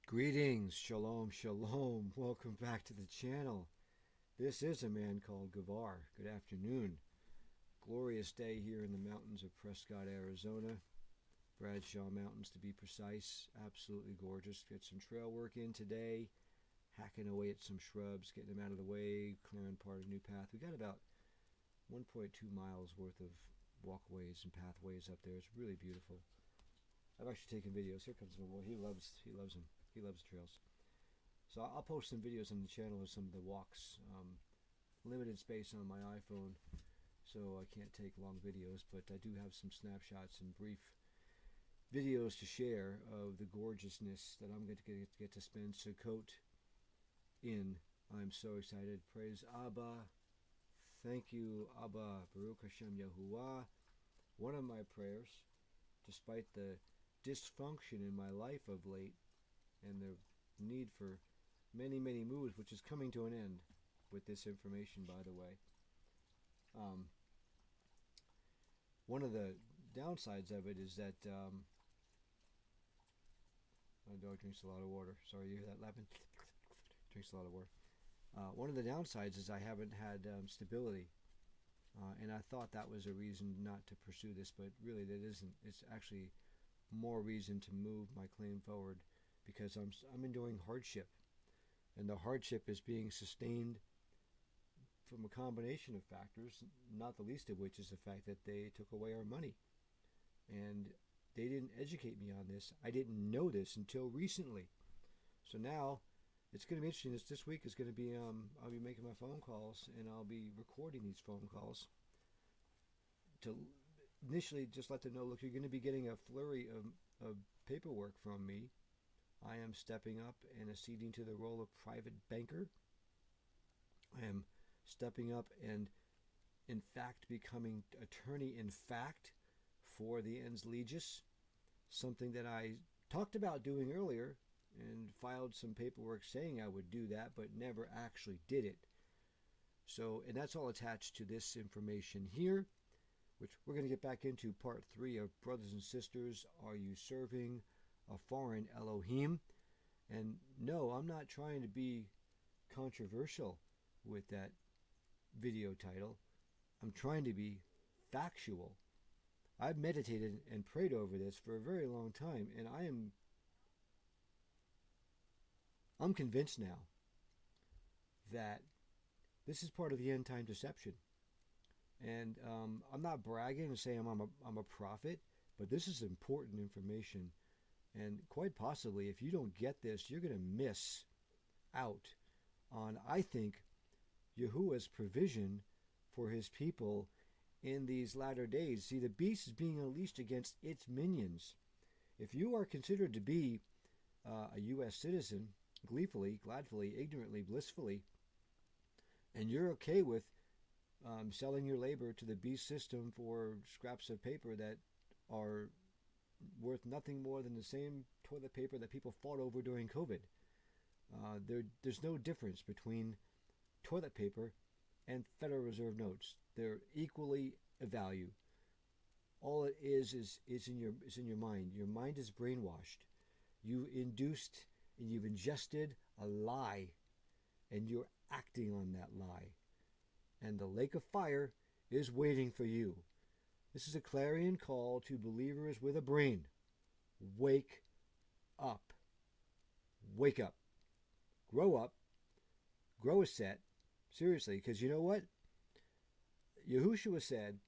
Greetings, shalom, shalom. Welcome back to the channel. This is a man called Gavar. Good afternoon. Glorious day here in the mountains of Prescott, Arizona. Bradshaw Mountains to be precise. Absolutely gorgeous. Get some trail work in today. Hacking away at some shrubs, getting them out of the way, clearing part of the new path. We got about 1.2 miles worth of walkways and pathways up there. It's really beautiful. I've actually taken videos. Here comes my boy. He loves them. He loves trails. So I'll post some videos on the channel of some of the walks. Limited space on my iPhone, so I can't take long videos, but I do have some snapshots and brief videos to share of the gorgeousness that I'm going to get to spend Sukkot in. I'm so excited. Praise Abba. Thank you, Abba. Baruch Hashem Yahuwah. One of my prayers, despite the dysfunction in my life of late and the need for many moves, which is coming to an end with this information, by the way. One of the downsides of it is that my dog drinks a lot of water. Sorry, you hear that laughing? Drinks a lot of water. One of the downsides is I haven't had stability, and I thought that was a reason not to pursue this, but really that isn't. It's actually more reason to move my claim forward, because I'm enduring hardship, and the hardship is being sustained from a combination of factors, not the least of which is the fact that they took away our money, and they didn't educate me on this. I didn't know this until recently. So now it's going to be interesting. This week is going to be I'll be making my phone calls, and I'll be recording these phone calls to initially just let them know, look, you're going to be getting a flurry of paperwork from me. I am stepping up and acceding to the role of private banker. I am stepping up and, in fact, becoming attorney in fact for the ens legis, something that I talked about doing earlier and filed some paperwork saying I would do that, but never actually did it. So, and that's all attached to this information here, which we're going to get back into part 3 of Brothers and Sisters, Are You Serving a Foreign Elohim? And no, I'm not trying to be controversial with that video title. I'm trying to be factual. I've meditated and prayed over this for a very long time, and I'm convinced now that this is part of the end time deception. And I'm not bragging and saying I'm a prophet, but this is important information. And quite possibly, if you don't get this, you're going to miss out on, I think, Yahuwah's provision for his people in these latter days. See, the beast is being unleashed against its minions. If you are considered to be a U.S. citizen, gleefully, gladfully, ignorantly, blissfully, and you're okay with selling your labor to the beast system for scraps of paper that are worth nothing more than the same toilet paper that people fought over during COVID. There's no difference between toilet paper and Federal Reserve notes. They're equally a value. All it is in your mind. Your mind is brainwashed. You induced and you've ingested a lie, and you're acting on that lie. And the lake of fire is waiting for you. This is a clarion call to believers with a brain. Wake up. Wake up. Grow up. Grow a set. Seriously, because you know what? Yahushua said,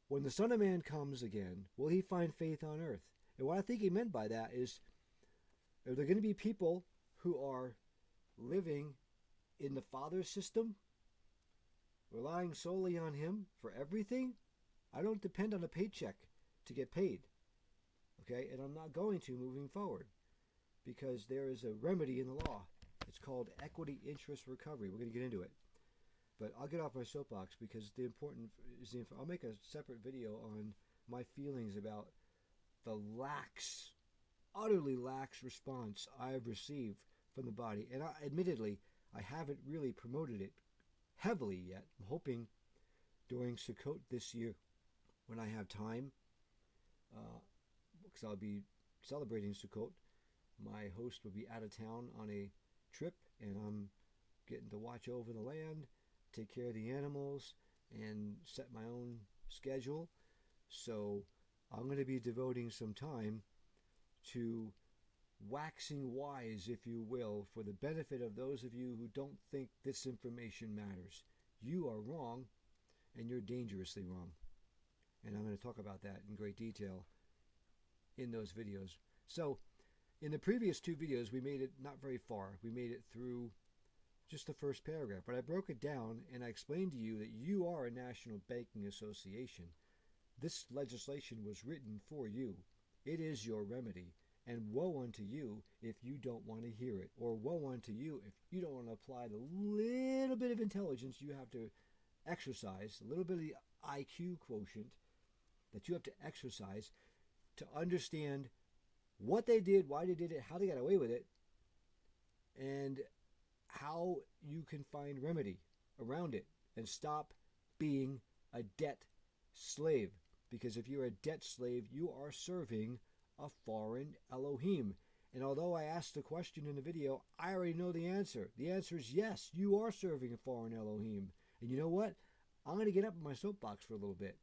when the Son of Man comes again, will he find faith on earth? And what I think he meant by that is, are there going to be people who are living in the Father's system, relying solely on him for everything? I don't depend on a paycheck to get paid. Okay? And I'm not going to moving forward, because there is a remedy in the law. It's called equity interest recovery. We're going to get into it. But I'll get off my soapbox, because the important is I'll make a separate video on my feelings about the utterly lax response I've received from the body. And admittedly, I haven't really promoted it heavily yet. I'm hoping during Sukkot this year, when I have time, because I'll be celebrating Sukkot, my host would be out of town on a trip, and I'm getting to watch over the land, take care of the animals, and set my own schedule. So I'm going to be devoting some time to waxing wise, if you will, for the benefit of those of you who don't think this information matters. You are wrong, and you're dangerously wrong. And I'm going to talk about that in great detail in those videos. So, in the previous two videos, we made it not very far. We made it through just the first paragraph, but I broke it down and I explained to you that you are a national banking association. This legislation was written for you. It is your remedy. And woe unto you if you don't want to hear it, or woe unto you if you don't want to apply the little bit of intelligence you have to exercise, a little bit of the IQ quotient that you have to exercise to understand what they did, why they did it, how they got away with it, and how you can find remedy around it and stop being a debt slave. Because if you're a debt slave, you are serving a foreign Elohim. And although I asked the question in the video, I already know the answer. The answer is yes, you are serving a foreign Elohim. And you know what? I'm going to get up in my soapbox for a little bit.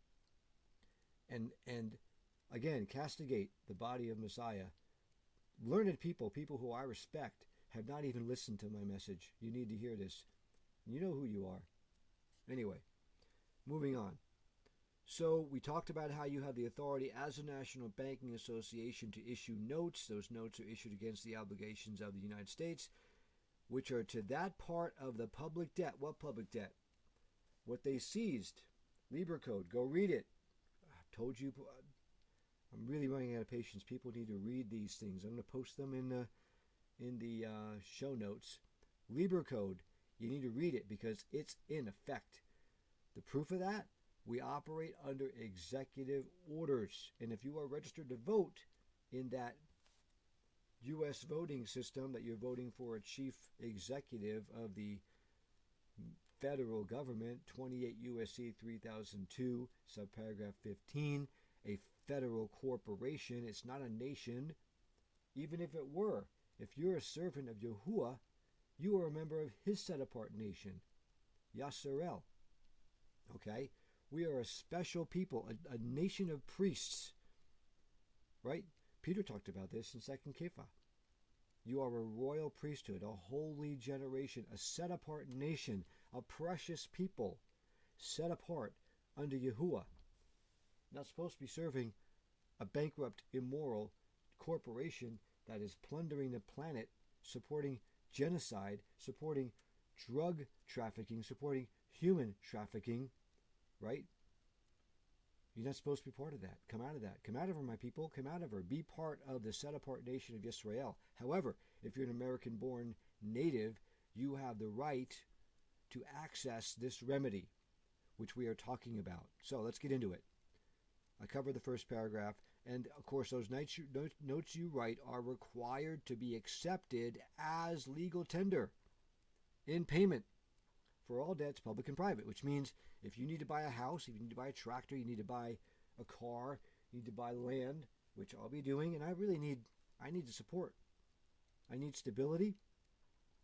And again, castigate the body of Messiah. Learned people who I respect, have not even listened to my message. You need to hear this. You know who you are. Anyway, moving on. So we talked about how you have the authority as a national banking association to issue notes. Those notes are issued against the obligations of the United States, which are to that part of the public debt. What public debt? What they seized. Lieber Code. Go read it. I told you. I'm really running out of patience. People need to read these things. I'm going to post them in the show notes. Lieber Code. You need to read it because it's in effect. The proof of that? We operate under executive orders. And if you are registered to vote in that U.S. voting system that you're voting for a chief executive of the federal government, 28 U.S.C. 3002, subparagraph 15, a federal corporation. It's not a nation. Even if it were, if you're a servant of Yahuwah, you are a member of his set-apart nation, Yisrael. Okay? We are a special people, a nation of priests. Right? Peter talked about this in 2 Kepha. You are a royal priesthood, a holy generation, a set-apart nation, a precious people, set apart under Yahuwah. Not supposed to be serving a bankrupt, immoral corporation that is plundering the planet, supporting genocide, supporting drug trafficking, supporting human trafficking, right? You're not supposed to be part of that. Come out of that. Come out of her, my people. Come out of her. Be part of the set-apart nation of Israel. However, if you're an American-born native, you have the right to access this remedy, which we are talking about. So let's get into it. I covered the first paragraph, and of course those notes you write are required to be accepted as legal tender in payment for all debts, public and private, which means if you need to buy a house, if you need to buy a tractor, you need to buy a car, you need to buy land, which I'll be doing, and I need the support. I need stability,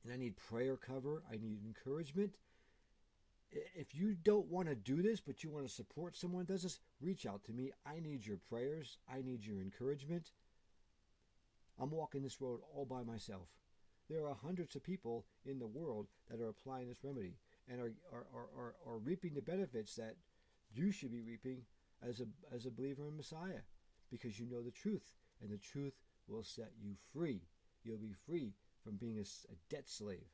and I need prayer cover. I need encouragement. If you don't want to do this, but you want to support someone who does this, reach out to me. I need your prayers. I need your encouragement. I'm walking this road all by myself. There are hundreds of people in the world that are applying this remedy and are reaping the benefits that you should be reaping as a believer in Messiah, because you know the truth, and the truth will set you free. You'll be free from being a debt slave,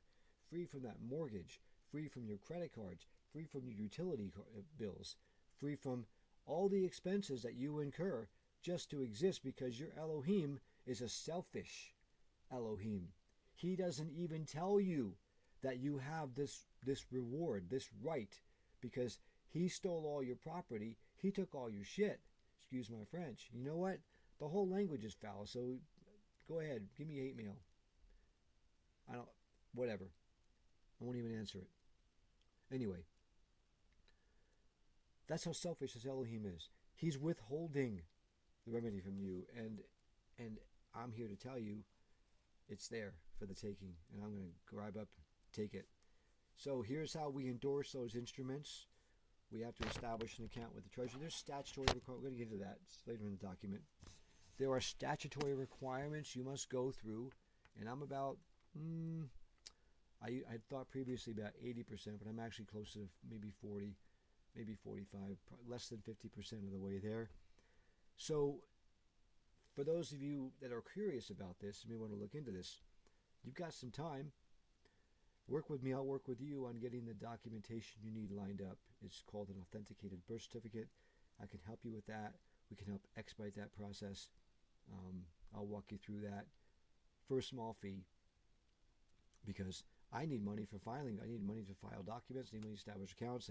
free from that mortgage, free from your credit cards, free from your utility bills, free from all the expenses that you incur just to exist, because your Elohim is a selfish Elohim. He doesn't even tell you that you have this reward, this right, because he stole all your property. He took all your shit. Excuse my French. You know what? The whole language is foul, so go ahead. Give me hate mail. Whatever. I won't even answer it. Anyway, that's how selfish this Elohim is. He's withholding the remedy from you, and I'm here to tell you it's there for the taking, and I'm going to grab up, take it. So here's how we endorse those instruments. We have to establish an account with the Treasury. There's statutory requirements. We're going to get into that later in the document. There are statutory requirements you must go through, and I'm about, I thought previously about 80%, but I'm actually close to maybe 40, maybe 45, less than 50% of the way there. So for those of you that are curious about this, you may want to look into this. You've got some time. Work with me, I'll work with you on getting the documentation you need lined up. It's called an authenticated birth certificate. I can help you with that. We can help expedite that process. I'll walk you through that for a small fee, because I need money for filing. I need money to file documents. I need money to establish accounts.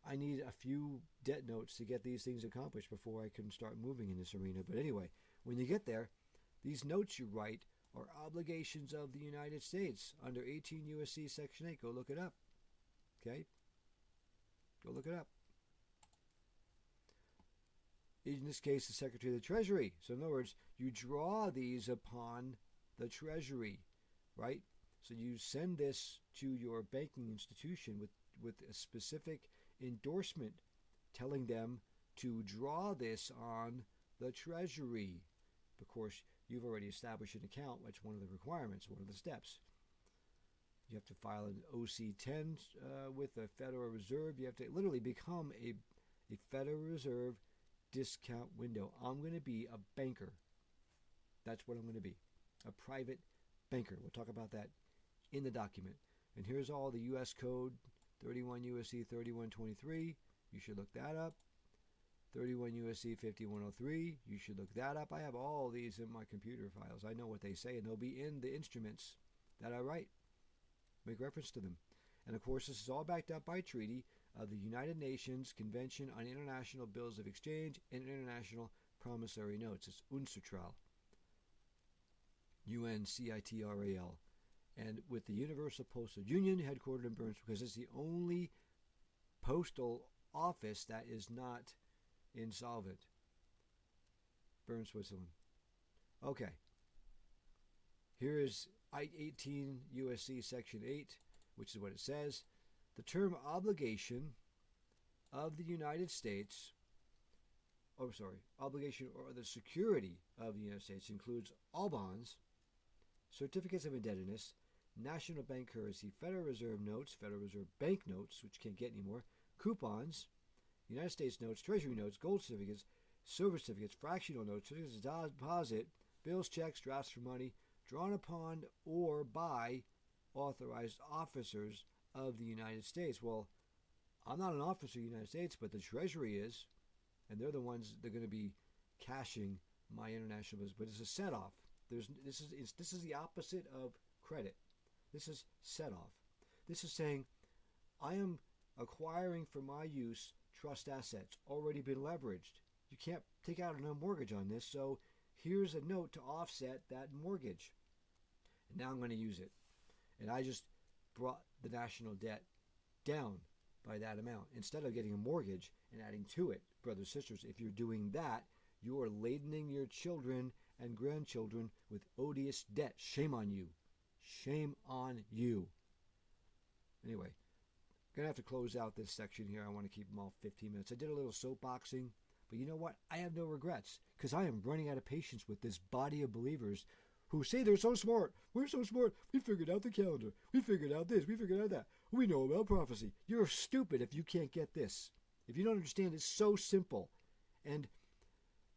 I need a few debt notes to get these things accomplished before I can start moving in this arena. But anyway, when you get there, these notes you write are obligations of the United States under 18 U.S.C. Section 8. Go look it up. Okay? Go look it up. In this case, the Secretary of the Treasury. So in other words, you draw these upon the Treasury, right? So you send this to your banking institution with a specific endorsement telling them to draw this on the Treasury. Of course, you've already established an account, which is one of the requirements, one of the steps. You have to file an OC-10 with the Federal Reserve. You have to literally become a Federal Reserve discount window. I'm going to be a banker. That's what I'm going to be, a private banker. We'll talk about that in the document. And here's all the U.S. Code, 31 U.S.C. 3123. You should look that up. 31 U.S.C. 5103. You should look that up. I have all these in my computer files. I know what they say, and they'll be in the instruments that I write. Make reference to them. And of course, this is all backed up by treaty of the United Nations Convention on International Bills of Exchange and International Promissory Notes. It's UNCITRAL. UNCITRAL. And with the Universal Postal Union headquartered in Bern, because it's the only postal office that is not insolvent. Bern, Switzerland. Okay. Here is 18 U.S.C. Section 8, which is what it says. The term obligation of the United States, obligation or the security of the United States includes all bonds, certificates of indebtedness, national bank currency, Federal Reserve notes, Federal Reserve bank notes, which can't get anymore, coupons, United States notes, Treasury notes, gold certificates, silver certificates, fractional notes, certificates of deposit, bills, checks, drafts for money, drawn upon or by authorized officers of the United States. Well, I'm not an officer of the United States, but the Treasury is, and they're the ones that are going to be cashing my international business. But it's a set-off. This is the opposite of credit. This is set-off. This is saying, I am acquiring for my use trust assets, already been leveraged. You can't take out a mortgage on this, so here's a note to offset that mortgage. And now I'm going to use it. And I just brought the national debt down by that amount. Instead of getting a mortgage and adding to it, brothers and sisters, if you're doing that, you are ladening your children and grandchildren with odious debt. Shame on you. Shame on you. Anyway, I'm going to have to close out this section here. I want to keep them all 15 minutes. I did a little soapboxing, but you know what? I have no regrets, because I am running out of patience with this body of believers who say they're so smart. We're so smart. We figured out the calendar. We figured out this. We figured out that. We know about prophecy. You're stupid if you can't get this. If you don't understand, it's so simple. And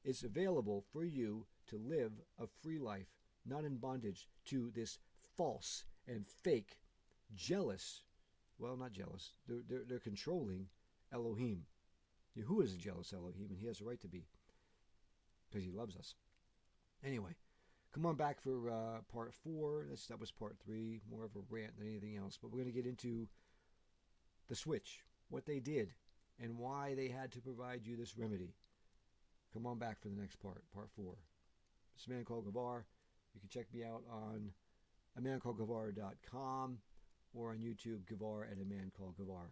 it's available for you to live a free life, not in bondage to this false and fake, jealous, well, not jealous, they're controlling Elohim. Who is a jealous Elohim? And he has a right to be, because he loves us. Anyway, come on back for part 4. That was part 3, more of a rant than anything else. But we're going to get into the switch, what they did, and why they had to provide you this remedy. Come on back for the next part 4. This is a man called Gavar. You can check me out on amancalledgavar.com or on YouTube, Gavar at a man called Gavar.